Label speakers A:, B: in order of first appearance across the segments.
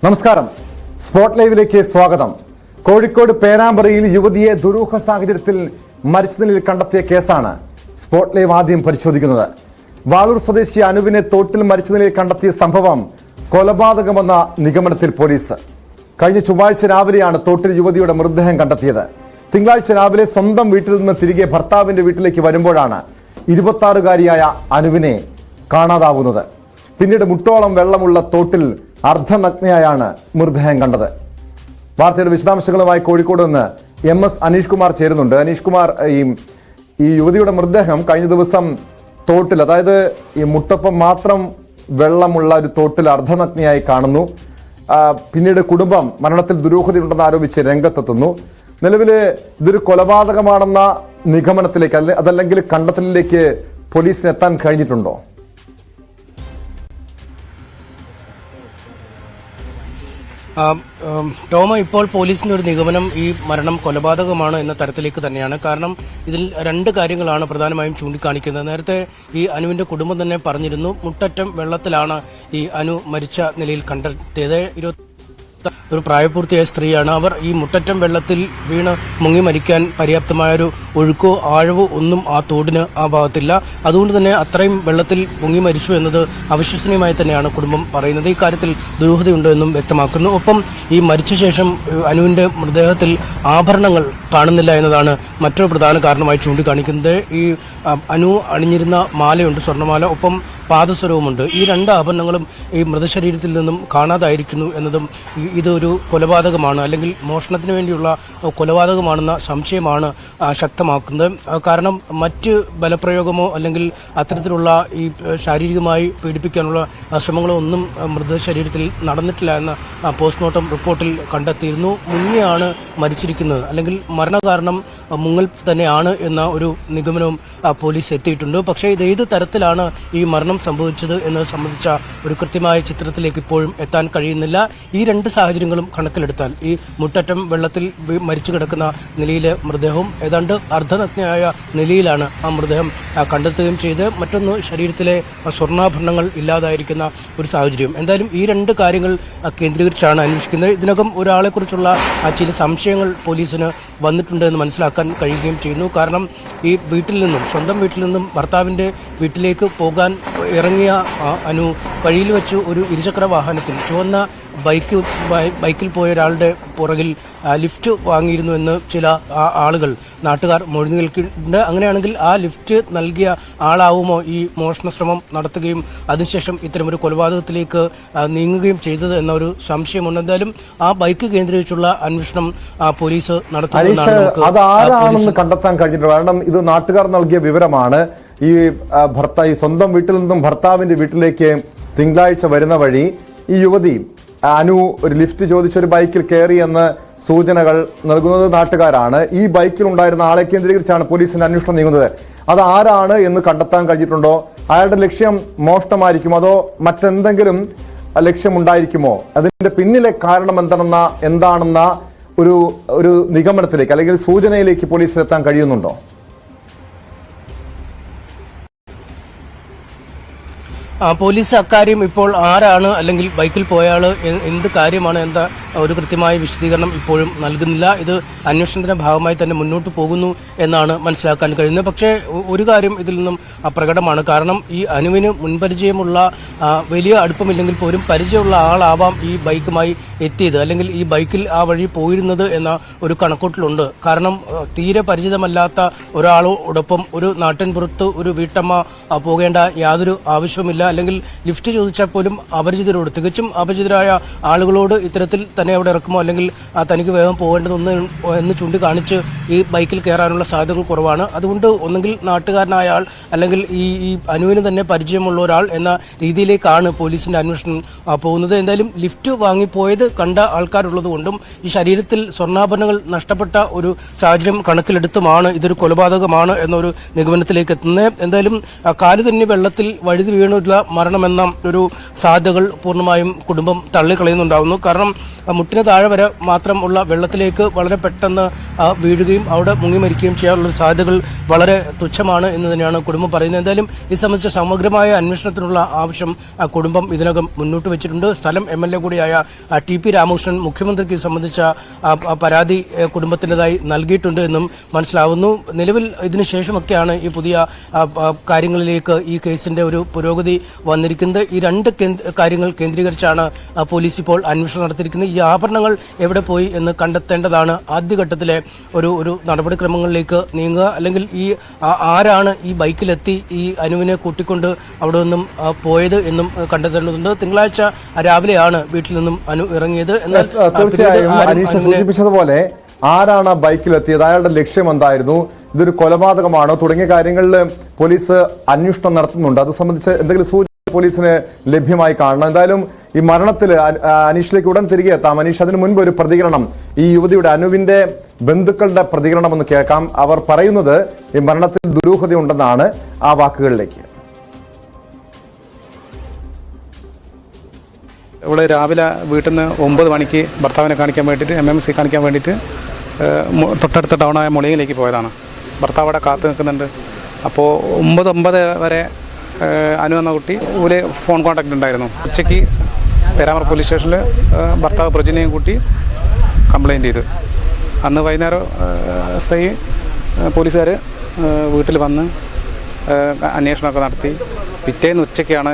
A: നമസ്കാരം. സ്പോട്ട് ലൈവിലേക്ക് സ്വാഗതം. കോഴിക്കോട് പേരാമ്പ്രയിൽ യുവതിയെ ദുരൂഹ സാഹചര്യത്തിൽ മരിച്ച നിലയിൽ കണ്ടെത്തിയ കേസാണ് സ്പോട്ട് ലൈവ് ആദ്യം പരിശോധിക്കുന്നത്. വാളൂർ സ്വദേശി അനുവിനെ തോട്ടിൽ മരിച്ച നിലയിൽ കണ്ടെത്തിയ സംഭവം കൊലപാതകമെന്ന നിഗമനത്തിൽ പോലീസ്. കഴിഞ്ഞ ചൊവ്വാഴ്ച രാവിലെയാണ് തോട്ടിൽ യുവതിയുടെ മൃതദേഹം കണ്ടെത്തിയത്. തിങ്കളാഴ്ച രാവിലെ സ്വന്തം വീട്ടിൽ നിന്ന് തിരികെ ഭർത്താവിന്റെ വീട്ടിലേക്ക് വരുമ്പോഴാണ് 26-കാരിയായ അനുവിനെ കാണാതാവുന്നത്. പിന്നീട് മുട്ടോളം വെള്ളമുള്ള തോട്ടിൽ അർദ്ധനഗ്നയായാണ് മൃതദേഹം കണ്ടത്. വാർത്തയുടെ വിശദാംശങ്ങളുമായി കോഴിക്കോട് നിന്ന് MS അനീഷ് കുമാർ ചേരുന്നുണ്ട്. അനീഷ് കുമാർ, ഈ യുവതിയുടെ മൃതദേഹം കഴിഞ്ഞ ദിവസം തോട്ടിൽ, അതായത് ഈ മുട്ടപ്പം മാത്രം വെള്ളമുള്ള ഒരു തോട്ടിൽ അർദ്ധനഗ്നയായി കാണുന്നു. പിന്നീട് കുടുംബം മരണത്തിൽ ദുരൂഹതയുണ്ടെന്ന് ആരോപിച്ച് രംഗത്തെത്തുന്നു. നിലവിൽ ഇതൊരു കൊലപാതകമാണെന്ന നിഗമനത്തിലേക്ക് അതല്ലെങ്കിൽ കണ്ടെത്തലിലേക്ക് പോലീസിന് എത്താൻ കഴിഞ്ഞിട്ടുണ്ടോ?
B: ടോമ, ഇപ്പോൾ പോലീസിന്റെ ഒരു നിഗമനം ഈ മരണം കൊലപാതകമാണ് എന്ന തരത്തിലേക്ക് തന്നെയാണ്. കാരണം ഇതിൽ രണ്ട് കാര്യങ്ങളാണ് പ്രധാനമായും ചൂണ്ടിക്കാണിക്കുന്നത്. നേരത്തെ ഈ അനുവിന്റെ കുടുംബം തന്നെ പറഞ്ഞിരുന്നു, മുട്ടറ്റം വെള്ളത്തിലാണ് ഈ അനു മരിച്ച നിലയിൽ കണ്ടെത്തിയത്. ഒരു പ്രായപൂർത്തിയായ സ്ത്രീയാണ്. അവർ ഈ മുട്ടറ്റം വെള്ളത്തിൽ വീണ് മുങ്ങി മരിക്കാൻ പര്യാപ്തമായൊരു ഒഴുക്കോ ആഴവോ ഒന്നും ആ തോടിന് ആ ഭാഗത്തില്ല. അതുകൊണ്ട് തന്നെ അത്രയും വെള്ളത്തിൽ മുങ്ങി മരിച്ചു എന്നത് അവിശ്വസനീയമായി തന്നെയാണ് കുടുംബം പറയുന്നത്. ഈ കാര്യത്തിൽ ദുരൂഹതയുണ്ട് എന്നും വ്യക്തമാക്കുന്നു. ഒപ്പം ഈ മരിച്ച ശേഷം അനുവിന്റെ മൃതദേഹത്തിൽ ആഭരണങ്ങൾ കാണുന്നില്ല എന്നതാണ് മറ്റൊരു പ്രധാന കാരണമായി ചൂണ്ടിക്കാണിക്കുന്നത്. ഈ അനു അണിഞ്ഞിരുന്ന മാലയുണ്ട്, സ്വർണ്ണമാല, ഒപ്പം പാദസ്വരവുമുണ്ട്. ഈ രണ്ട് ആഭരണങ്ങളും ഈ മൃതശരീരത്തിൽ നിന്നും കാണാതായിരിക്കുന്നു എന്നതും ഇതൊരു കൊലപാതകമാണ്, അല്ലെങ്കിൽ മോഷണത്തിന് വേണ്ടിയുള്ള കൊലപാതകമാണെന്ന സംശയമാണ് ശക്തമാക്കുന്നത്. കാരണം മറ്റ് ബലപ്രയോഗമോ അല്ലെങ്കിൽ അത്തരത്തിലുള്ള ഈ ശാരീരികമായി പീഡിപ്പിക്കാനുള്ള ശ്രമങ്ങളോ ഒന്നും മൃതശരീരത്തിൽ നടന്നിട്ടില്ല എന്ന പോസ്റ്റ്മോർട്ടം റിപ്പോർട്ടിൽ കണ്ടെത്തിയിരുന്നു. മുങ്ങിയാണ് മരിച്ചിരിക്കുന്നത്, അല്ലെങ്കിൽ മരണകാരണം മുങ്ങൽ തന്നെയാണ് എന്ന ഒരു നിഗമനവും പോലീസ് എത്തിയിട്ടുണ്ട്. പക്ഷേ ഇത് ഏത് തരത്തിലാണ് ഈ മരണം സംഭവിച്ചത് എന്നത് സംബന്ധിച്ച ഒരു കൃത്യമായ ചിത്രത്തിലേക്ക് ഇപ്പോഴും എത്താൻ കഴിയുന്നില്ല. ഈ രണ്ട് സാഹചര്യങ്ങളും കണക്കിലെടുത്താൽ ഈ മുട്ടറ്റം വെള്ളത്തിൽ മരിച്ചു കിടക്കുന്ന നിലയിലെ മൃതദേഹവും ഏതാണ്ട് അർദ്ധനഗ്നയായ നിലയിലാണ് ആ മൃതദേഹം കണ്ടെത്തുകയും ചെയ്ത്. മറ്റൊന്ന്, ശരീരത്തിലെ സ്വർണ്ണാഭരണങ്ങൾ ഇല്ലാതായിരിക്കുന്ന ഒരു സാഹചര്യം. എന്തായാലും ഈ രണ്ട് കാര്യങ്ങൾ കേന്ദ്രീകരിച്ചാണ് അന്വേഷിക്കുന്നത്. ഇതിനകം ഒരാളെക്കുറിച്ചുള്ള ചില സംശയങ്ങൾ പോലീസിന് വന്നിട്ടുണ്ട് എന്ന് മനസ്സിലാക്കാൻ കഴിയുകയും ചെയ്യുന്നു. കാരണം ഈ വീട്ടിൽ നിന്നും, സ്വന്തം വീട്ടിൽ നിന്നും ഭർത്താവിൻ്റെ വീട്ടിലേക്ക് പോകാൻ ഇറങ്ങിയ അനു വഴിയിൽ വെച്ച് ഒരു ഇരുചക്ര വാഹനത്തിൽ, ചുവന്ന ബൈക്കിൽ പോയ ഒരാളുടെ പുറകിൽ ലിഫ്റ്റ് വാങ്ങിയിരുന്നു എന്ന് ചില ആളുകൾ, നാട്ടുകാർ മൊഴി നിൽക്കുന്നുണ്ട്. അങ്ങനെയാണെങ്കിൽ ആ ലിഫ്റ്റ് നൽകിയ ആളാവുമോ ഈ മോഷണ ശ്രമം നടത്തുകയും അതിനുശേഷം ഇത്തരമൊരു കൊലപാതകത്തിലേക്ക് നീങ്ങുകയും ചെയ്തത് എന്നൊരു സംശയമുണ്ട്. എന്തായാലും ആ ബൈക്ക് കേന്ദ്രീകരിച്ചുള്ള അന്വേഷണം പോലീസ്
A: നടത്തുന്നതാണെന്ന് കണ്ടെത്താൻ കഴിഞ്ഞിട്ടുണ്ട്. കാരണം ഇത് നാട്ടുകാർ നൽകിയ വിവരമാണ്. ഈ സ്വന്തം വീട്ടിൽ നിന്നും ഭർത്താവിന്റെ വീട്ടിലേക്ക് തിങ്കളാഴ്ച വരുന്ന വഴി ഈ യുവതി അനു ഒരു ലിഫ്റ്റ് ചോദിച്ചൊരു ബൈക്കിൽ കയറി എന്ന് സൂചനകൾ നൽകുന്നത് നാട്ടുകാരാണ്. ഈ ബൈക്കിൽ ഉണ്ടായിരുന്ന ആളെ കേന്ദ്രീകരിച്ചാണ് പോലീസിന്റെ അന്വേഷണം നീങ്ങുന്നത്. അത് ആരാണ് എന്ന് കണ്ടെത്താൻ കഴിഞ്ഞിട്ടുണ്ടോ? അയാളുടെ ലക്ഷ്യം മോഷണമായിരിക്കുമോ അതോ മറ്റെന്തെങ്കിലും ലക്ഷ്യമുണ്ടായിരിക്കുമോ? അതിന്റെ പിന്നിലെ കാരണം എന്താണെന്ന ഒരു നിഗമനത്തിലേക്ക് അല്ലെങ്കിൽ സൂചനയിലേക്ക് പോലീസിന് എത്താൻ കഴിയുന്നുണ്ടോ?
B: പോലീസ് അക്കാര്യം ഇപ്പോൾ ആരാണ് അല്ലെങ്കിൽ ബൈക്കിൽ പോയാൾ എന്ത് കാര്യമാണ് എന്താ ഒരു കൃത്യമായ വിശദീകരണം ഇപ്പോഴും നൽകുന്നില്ല. ഇത് അന്വേഷണത്തിന്റെ ഭാഗമായി തന്നെ മുന്നോട്ട് പോകുന്നു എന്നാണ് മനസ്സിലാക്കാൻ കഴിയുന്നത്. പക്ഷേ ഒരു കാര്യം ഇതിൽ നിന്നും പ്രകടമാണ്. കാരണം ഈ അനുവിന് മുൻപരിചയമുള്ള വലിയ അടുപ്പമില്ലെങ്കിൽ പോലും പരിചയമുള്ള ആളാവാം ഈ ബൈക്കുമായി എത്തിയത്, അല്ലെങ്കിൽ ഈ ബൈക്കിൽ ആ വഴി പോയിരുന്നത് എന്ന ഒരു കണക്കൂട്ടലുണ്ട്. കാരണം തീരെ പരിചിതമല്ലാത്ത ഒരാളോടൊപ്പം ഒരു നാട്ടിൻപുറത്ത് ഒരു വീട്ടമ്മ പോകേണ്ട യാതൊരു ആവശ്യവുമില്ല. അല്ലെങ്കിൽ ലിഫ്റ്റ് ചോദിച്ചാൽ പോലും അപരിചിതരോട്, തികച്ചും അപരിചിതരായ ആളുകളോട് ഇത്തരത്തിൽ തന്നെ അവിടെ ഇറക്കുമോ അല്ലെങ്കിൽ തനിക്ക് വേഗം പോകേണ്ടതൊന്ന് എന്ന് ചൂണ്ടിക്കാണിച്ച് ഈ ബൈക്കിൽ കയറാനുള്ള സാധ്യതകൾ കുറവാണ്. അതുകൊണ്ട് ഒന്നെങ്കിൽ നാട്ടുകാരനായ ആൾ അല്ലെങ്കിൽ ഈ അനുവിന് തന്നെ പരിചയമുള്ള ഒരാൾ എന്ന രീതിയിലേക്കാണ് പോലീസിന്റെ അന്വേഷണം പോകുന്നത്. എന്തായാലും ലിഫ്റ്റ് വാങ്ങിപ്പോയത് കണ്ട ആൾക്കാരുള്ളത് കൊണ്ടും ഈ ശരീരത്തിൽ സ്വർണ്ണാഭരണങ്ങൾ നഷ്ടപ്പെട്ട ഒരു സാഹചര്യം കണക്കിലെടുത്തുമാണ് ഇതൊരു കൊലപാതകമാണ് എന്നൊരു നിഗമനത്തിലേക്ക് എത്തുന്നത്. എന്തായാലും കാല് തന്നെ വെള്ളത്തിൽ വഴുതി വീണുള്ള മരണമെന്ന ഒരു സാധ്യതകൾ പൂർണ്ണമായും കുടുംബം തള്ളിക്കളയുന്നുണ്ടാവുന്നു. കാരണം മുട്ടിന് താഴെ വരെ മാത്രം ഉള്ള വെള്ളത്തിലേക്ക് വളരെ പെട്ടെന്ന് വീഴുകയും അവിടെ മുങ്ങി മരിക്കുകയും ചെയ്യാനുള്ള സാധ്യതകൾ വളരെ തുച്ഛമാണ് എന്ന് തന്നെയാണ് കുടുംബം പറയുന്നത്. എന്തായാലും ഇത് സംബന്ധിച്ച സമഗ്രമായ അന്വേഷണത്തിനുള്ള ആവശ്യം കുടുംബം ഇതിനകം മുന്നോട്ട് വെച്ചിട്ടുണ്ട്. സ്ഥലം MLA കൂടിയായ TP രാമകൃഷ്ണൻ മുഖ്യമന്ത്രിക്ക് സംബന്ധിച്ച പരാതി കുടുംബത്തിൻ്റെതായി നൽകിയിട്ടുണ്ട് എന്നും മനസ്സിലാവുന്നു. നിലവിൽ ഇതിനുശേഷമൊക്കെയാണ് ഈ പുതിയ കാര്യങ്ങളിലേക്ക് ഈ കേസിന്റെ ഒരു പുരോഗതി വന്നിരിക്കുന്നത്. ഈ രണ്ട് കാര്യങ്ങൾ കേന്ദ്രീകരിച്ചാണ് പോലീസ് ഇപ്പോൾ അന്വേഷണം നടത്തിയിരിക്കുന്നത്. ഈ ആഭരണങ്ങൾ എവിടെ പോയി എന്ന് കണ്ടെത്തേണ്ടതാണ് ആദ്യഘട്ടത്തിലെ ഒരു നടപടിക്രമങ്ങളിലേക്ക് നീങ്ങുക. അല്ലെങ്കിൽ ഈ ആരാണ് ഈ ബൈക്കിലെത്തി ഈ അനുവിനെ കൂട്ടിക്കൊണ്ട് അവിടെ നിന്നും പോയത് എന്നും കണ്ടെത്തേണ്ടതുണ്ട്. തിങ്കളാഴ്ച രാവിലെയാണ് വീട്ടിൽ നിന്നും അനു ഇറങ്ങിയത്. എന്നാൽ
A: തീർച്ചയായും അനീഷ സൂചിപ്പിച്ചതുപോലെ ആരാണ് ബൈക്കിലെത്തിയത്, അയാളുടെ ലക്ഷ്യം എന്തായിരുന്നു, ഇതൊരു കൊലപാതകമാണോ തുടങ്ങിയ കാര്യങ്ങളിൽ പോലീസ് അന്വേഷണം നടത്തുന്നുണ്ട്. അത് സംബന്ധിച്ച് എന്തെങ്കിലും സൂചന പോലീസിന് ലഭ്യമായി കാണണം. എന്തായാലും ഈ മരണത്തിൽ അനീഷിലേക്ക് ഉടൻ തിരികെ എത്താം. അനീഷ്, അതിനു മുൻപ് ഒരു പ്രതികരണം, ഈ യുവതിയുടെ അനുവിന്റെ ബന്ധുക്കളുടെ പ്രതികരണം ഒന്ന് കേൾക്കാം. അവർ പറയുന്നത് ഈ മരണത്തിൽ ദുരൂഹതയുണ്ടെന്നാണ്. ആ വാക്കുകളിലേക്ക്.
C: ഇവിടെ രാവിലെ വീട്ടിൽ നിന്ന് 9 മണിക്ക് ഭർത്താവിനെ കാണിക്കാൻ വേണ്ടിയിട്ട് MMC കാണിക്കാൻ വേണ്ടിയിട്ട് തൊട്ടടുത്ത ടൗണായ മുളിയിലേക്ക് പോയതാണ്. ഭർത്താവ് അവിടെ കാത്തു നിൽക്കുന്നുണ്ട്. അപ്പോൾ 9 വരെ അനു എന്ന കുട്ടി ഒരു ഫോൺ കോൺടാക്റ്റ് ഉണ്ടായിരുന്നു. ഉച്ചയ്ക്ക് പേരാമ്പ്ര പോലീസ് സ്റ്റേഷനിൽ ഭർത്താവ് പ്രജിനെയും കൂട്ടി കംപ്ലയിൻറ്റ് ചെയ്തു. അന്ന് വൈകുന്നേരം SI പോലീസുകാർ വീട്ടിൽ വന്ന് അന്വേഷണമൊക്കെ നടത്തി. പിറ്റേന്ന് ഉച്ചയ്ക്കാണ്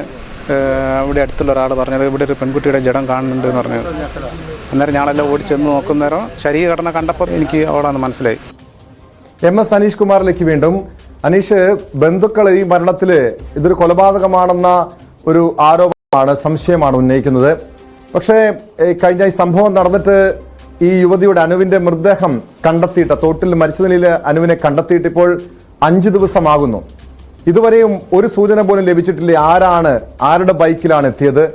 C: ഇവിടെ അടുത്തുള്ള ഒരാൾ പറഞ്ഞത് ഇവിടെ ഒരു പെൺകുട്ടിയുടെ ജഡം കാണുന്നുണ്ട് എന്ന് പറഞ്ഞത്. അന്നേരം ഞാനെല്ലാം ഓടിച്ചെന്ന് നോക്കുന്നേരം ശരീരഘടന കണ്ടപ്പോൾ എനിക്ക് അവിടെ മനസ്സിലായി.
A: MS അനീഷ് കുമാറിലേക്ക് വീണ്ടും. അനീഷ്, ബന്ധുക്കൾ ഈ മരണത്തിൽ ഇതൊരു കൊലപാതകമാണെന്ന ഒരു ആരോപണമാണ്, സംശയമാണ് ഉന്നയിക്കുന്നത്. പക്ഷേ കഴിഞ്ഞ ഈ സംഭവം നടന്നിട്ട് ഈ യുവതിയുടെ അനുവിന്റെ മൃതദേഹം കണ്ടെത്തിയിട്ട്, തോട്ടിൽ മരിച്ച നിലയിൽ അനുവിനെ കണ്ടെത്തിയിട്ട് ഇപ്പോൾ 5 ദിവസമാകുന്നു. ഇതുവരെയും ഒരു സൂചന പോലും ലഭിച്ചിട്ടില്ല. ആരാണ്, ആരുടെ ബൈക്കിലാണ് എത്തിയത്?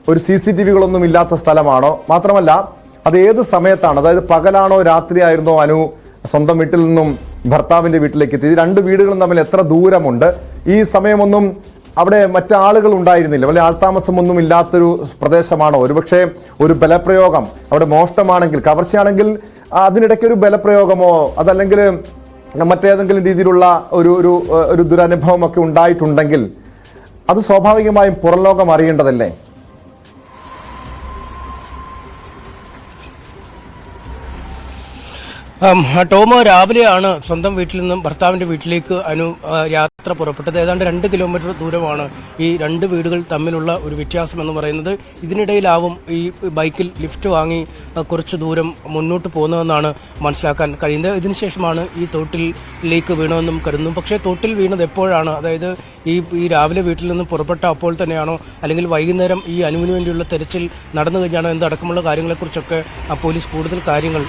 A: ഒരു CCTVകളൊന്നും ഇല്ലാത്ത സ്ഥലമാണോ? മാത്രമല്ല അത് ഏത് സമയത്താണ്, അതായത് പകലാണോ രാത്രിയായിരുന്നോ അനു സ്വന്തം വീട്ടിൽ നിന്നും ഭർത്താവിന്റെ വീട്ടിലേക്ക് എത്തിയത്? രണ്ട് വീടുകളും തമ്മിൽ എത്ര ദൂരമുണ്ട്? ഈ സമയമൊന്നും അവിടെ മറ്റാളുകൾ ഉണ്ടായിരുന്നില്ല, വലിയ ആൾതാമസമൊന്നും ഇല്ലാത്തൊരു പ്രദേശമാണോ? ഒരുപക്ഷെ ഒരു ബലപ്രയോഗം, അവിടെ മോഷ്ടമാണെങ്കിൽ, കവർച്ചയാണെങ്കിൽ അതിനിടയ്ക്ക് ഒരു ബലപ്രയോഗമോ അതല്ലെങ്കിൽ മറ്റേതെങ്കിലും രീതിയിലുള്ള ഒരു ദുരനുഭവമൊക്കെ ഉണ്ടായിട്ടുണ്ടെങ്കിൽ അത് സ്വാഭാവികമായും പുറം ലോകം അറിയേണ്ടതല്ലേ?
B: ടോമോ, രാവിലെയാണ് സ്വന്തം വീട്ടിൽ നിന്നും ഭർത്താവിന്റെ വീട്ടിലേക്ക് അനു യാത്ര പുറപ്പെട്ടത്. ഏതാണ്ട് 2 കിലോമീറ്റർ ദൂരമാണ് ഈ രണ്ട് വീടുകൾ തമ്മിലുള്ള ഒരു വ്യത്യാസം എന്ന് പറയുന്നത്. ഇതിനിടയിലാവും ഈ ബൈക്കിൽ ലിഫ്റ്റ് വാങ്ങി കുറച്ച് ദൂരം മുന്നോട്ട് പോകുന്നതെന്നാണ് മനസ്സിലാക്കാൻ കഴിയുന്നത്. ഇതിനുശേഷമാണ് ഈ തോട്ടിലേക്ക് വീണമെന്നും കരുതുന്നു. പക്ഷേ തോട്ടിൽ വീണത് എപ്പോഴാണ്? അതായത് ഈ രാവിലെ വീട്ടിൽ നിന്ന് പുറപ്പെട്ട അപ്പോൾ തന്നെയാണോ, അല്ലെങ്കിൽ വൈകുന്നേരം ഈ അനുവിന് വേണ്ടിയുള്ള തെരച്ചിൽ നടന്നു കഴിഞ്ഞാണോ എന്നടക്കമുള്ള കാര്യങ്ങളെക്കുറിച്ചൊക്കെ പോലീസ് കൂടുതൽ കാര്യങ്ങൾ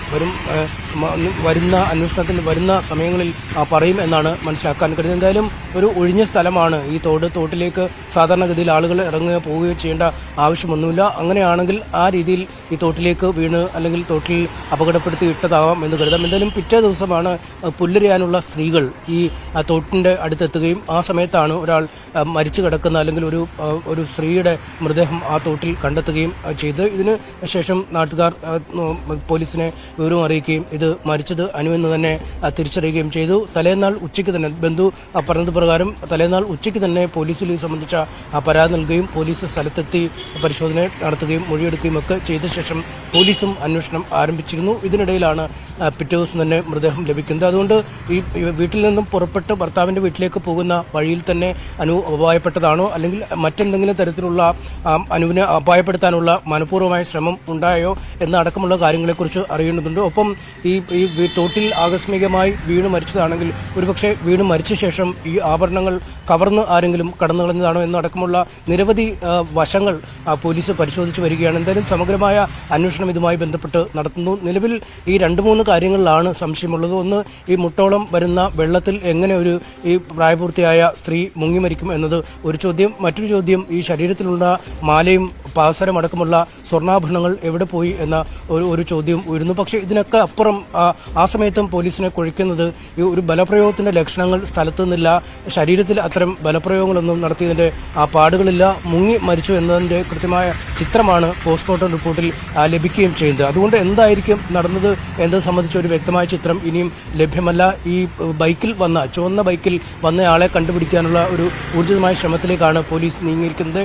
B: വരുന്ന അന്വേഷണത്തിൽ വരുന്ന സമയങ്ങളിൽ പറയും എന്നാണ് മനസ്സിലാക്കാൻ കഴിയുന്നത്. എന്തായാലും ഒരു ഒഴിഞ്ഞ സ്ഥലമാണ് ഈ തോട്ടിലേക്ക് സാധാരണഗതിയിൽ ആളുകൾ ഇറങ്ങുകയോ പോവുകയോ ചെയ്യേണ്ട ആവശ്യമൊന്നുമില്ല. അങ്ങനെയാണെങ്കിൽ ആ രീതിയിൽ ഈ തോട്ടിലേക്ക് വീണ് അല്ലെങ്കിൽ തോട്ടിൽ അപകടപ്പെടുത്തി ഇട്ടതാവാം എന്ന് കരുതാം. എന്തായാലും പിറ്റേ ദിവസമാണ് പുല്ലരിയാനുള്ള സ്ത്രീകൾ ഈ തോട്ടിൻ്റെ അടുത്തെത്തുകയും ആ സമയത്താണ് ഒരാൾ മരിച്ചു കിടക്കുന്ന അല്ലെങ്കിൽ ഒരു സ്ത്രീയുടെ മൃതദേഹം ആ തോട്ടിൽ കണ്ടെത്തുകയും ചെയ്ത്. ഇതിന് ശേഷം നാട്ടുകാർ പോലീസിനെ വിവരം അറിയിക്കുകയും ഇത് മരിച്ചത് അനുവെന്ന് തന്നെ തിരിച്ചറിയുകയും ചെയ്തു. തലേന്നാൾ ഉച്ചയ്ക്ക് തന്നെ ബന്ധു പറഞ്ഞത് പ്രകാരം തലേന്നാൾ ഉച്ചയ്ക്ക് തന്നെ പോലീസിൽ ഇത് സംബന്ധിച്ച പരാതി നൽകുകയും പോലീസ് സ്ഥലത്തെത്തി പരിശോധന നടത്തുകയും മൊഴിയെടുക്കുകയും ഒക്കെ ചെയ്ത ശേഷം പോലീസും അന്വേഷണം ആരംഭിച്ചിരുന്നു. ഇതിനിടയിലാണ് പിറ്റേ ദിവസം തന്നെ മൃതദേഹം ലഭിക്കുന്നത്. അതുകൊണ്ട് ഈ വീട്ടിൽ നിന്നും പുറപ്പെട്ട് ഭർത്താവിൻ്റെ വീട്ടിലേക്ക് പോകുന്ന വഴിയിൽ തന്നെ അനു അപായപ്പെട്ടതാണോ അല്ലെങ്കിൽ മറ്റെന്തെങ്കിലും തരത്തിലുള്ള അനുവിനെ അപായപ്പെടുത്താനുള്ള മനഃപൂർവ്വമായ ശ്രമം ഉണ്ടായോ എന്നടക്കമുള്ള കാര്യങ്ങളെക്കുറിച്ച് അറിയേണ്ടതുണ്ട്. ഒപ്പം ഈ തോട്ടിൽ ആകസ്മികമായി വീണ് മരിച്ചതാണെങ്കിൽ ഒരുപക്ഷെ വീണ് മരിച്ച ശേഷം ഈ ആഭരണങ്ങൾ കവർന്ന് ആരെങ്കിലും കടന്നു കളഞ്ഞതാണോ എന്നടക്കമുള്ള നിരവധി വശങ്ങൾ പോലീസ് പരിശോധിച്ച് വരികയാണ്. എന്തായാലും സമഗ്രമായ അന്വേഷണം ഇതുമായി ബന്ധപ്പെട്ട് നടത്തുന്നു. നിലവിൽ ഈ 2-3 കാര്യങ്ങളിലാണ് സംശയമുള്ളത്. ഒന്ന്, ഈ മുട്ടോളം വരുന്ന വെള്ളത്തിൽ എങ്ങനെ ഈ പ്രായപൂർത്തിയായ സ്ത്രീ മുങ്ങി മരിക്കും എന്നത് ഒരു ചോദ്യം. മറ്റൊരു ചോദ്യം, ഈ ശരീരത്തിലുള്ള മാലയും പാസരമടക്കമുള്ള സ്വർണ്ണാഭരണങ്ങൾ എവിടെ പോയി എന്ന ഒരു ചോദ്യം ഉയരുന്നു. പക്ഷേ ഇതിനൊക്കെ അപ്പുറം ആ സമയത്തും പോലീസിനെ കുഴിക്കുന്നത് ഈ ഒരു ബലപ്രയോഗത്തിന്റെ ലക്ഷണങ്ങൾ സ്ഥലത്തു നിന്നില്ല ശരീരത്തിൽ അത്തരം ബലപ്രയോഗങ്ങളൊന്നും നടത്തിയതിന്റെ ആ പാടുകളില്ല, മുങ്ങി മരിച്ചു എന്നതിന്റെ കൃത്യമായ ചിത്രമാണ് പോസ്റ്റ്മോർട്ടം റിപ്പോർട്ടിൽ ലഭിക്കുകയും ചെയ്യുന്നത്. അതുകൊണ്ട് എന്തായിരിക്കും നടന്നത് എന്നത് സംബന്ധിച്ച ഒരു വ്യക്തമായ ചിത്രം ഇനിയും ലഭ്യമല്ല. ഈ ചുവന്ന ബൈക്കിൽ വന്നയാളെ കണ്ടുപിടിക്കാനുള്ള ഒരു ഊർജിതമായ ശ്രമത്തിലേക്കാണ് പോലീസ് നീങ്ങിയിരിക്കുന്നത്.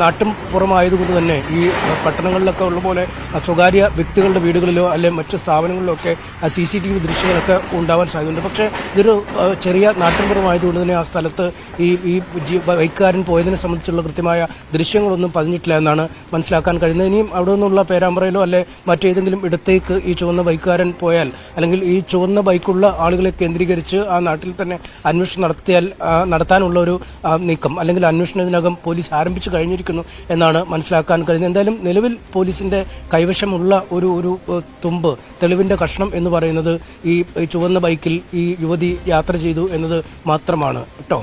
B: നാട്ടും പുറമായതുകൊണ്ട് തന്നെ ഈ പട്ടണങ്ങളിലൊക്കെ ഉള്ള പോലെ സ്വകാര്യ വ്യക്തികളുടെ വീടുകളിലോ അല്ലെങ്കിൽ മറ്റ് സ്ഥാപനങ്ങളിലോ ഒക്കെ CCTV ദൃശ്യങ്ങളൊക്കെ ഉണ്ടാവാൻ സാധ്യതയുണ്ട്. പക്ഷേ ഇതൊരു ചെറിയ നാട്ടിൻപുറമായതുകൊണ്ട് തന്നെ ആ സ്ഥലത്ത് ഈ ബൈക്കുകാരൻ പോയതിനെ സംബന്ധിച്ചുള്ള കൃത്യമായ ദൃശ്യങ്ങളൊന്നും പതിഞ്ഞിട്ടില്ല എന്നാണ് മനസ്സിലാക്കാൻ കഴിയുന്നത്. ഇനിയും അവിടെ നിന്നുള്ള പേരാമ്പ്രയിലോ അല്ലെ മറ്റേതെങ്കിലും ഇടത്തേക്ക് ഈ ചുവന്ന ബൈക്കുകാരൻ പോയാൽ, അല്ലെങ്കിൽ ഈ ചുവന്ന ബൈക്കുള്ള ആളുകളെ കേന്ദ്രീകരിച്ച് ആ നാട്ടിൽ തന്നെ അന്വേഷണം നടത്താനുള്ള ഒരു നീക്കം അല്ലെങ്കിൽ അന്വേഷണം ഇതിനകം പോലീസ് ആരംഭിച്ചു കഴിഞ്ഞിരിക്കുന്നു എന്നാണ് മനസ്സിലാക്കാൻ കഴിയുന്നത്. എന്തായാലും നിലവിൽ പോലീസിന്റെ കൈവശമുള്ള ഒരു തുമ്പ് തെളിവിന്റെ കഷ്ണം എന്ന് പറയുന്നത് ഈ ചുവന്ന ബൈക്കിൽ ഈ യുവതി യാത്ര ചെയ്തു എന്നത് മാത്രമാണ് കേട്ടോ.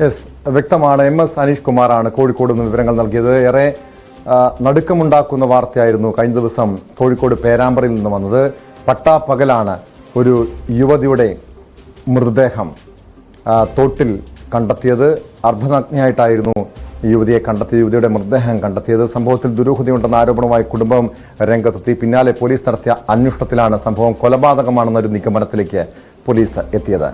A: യെസ്, വ്യക്തമാണ്. MS അനീഷ് കുമാറാണ് കോഴിക്കോട് നിന്ന് വിവരങ്ങൾ നൽകിയത്. ഏറെ നടുക്കമുണ്ടാക്കുന്ന വാർത്തയായിരുന്നു കഴിഞ്ഞ ദിവസം കോഴിക്കോട് പേരാമ്പ്രയിൽ നിന്ന് വന്നത്. പട്ടാപ്പകലാണ് ഒരു യുവതിയുടെ മൃതദേഹം തോട്ടിൽ കണ്ടെത്തിയത്. അർദ്ധനഗ്നയായിട്ടായിരുന്നു യുവതിയെ കണ്ടെത്തിയ യുവതിയുടെ മൃതദേഹം കണ്ടെത്തിയത്. സംഭവത്തിൽ ദുരൂഹതയുണ്ടെന്ന ആരോപണവുമായി കുടുംബം രംഗത്തെത്തി. പിന്നാലെ പോലീസ് നടത്തിയ അന്വേഷണത്തിലാണ് സംഭവം കൊലപാതകമാണെന്നൊരു നിഗമനത്തിലേക്ക് പോലീസ് എത്തിയത്.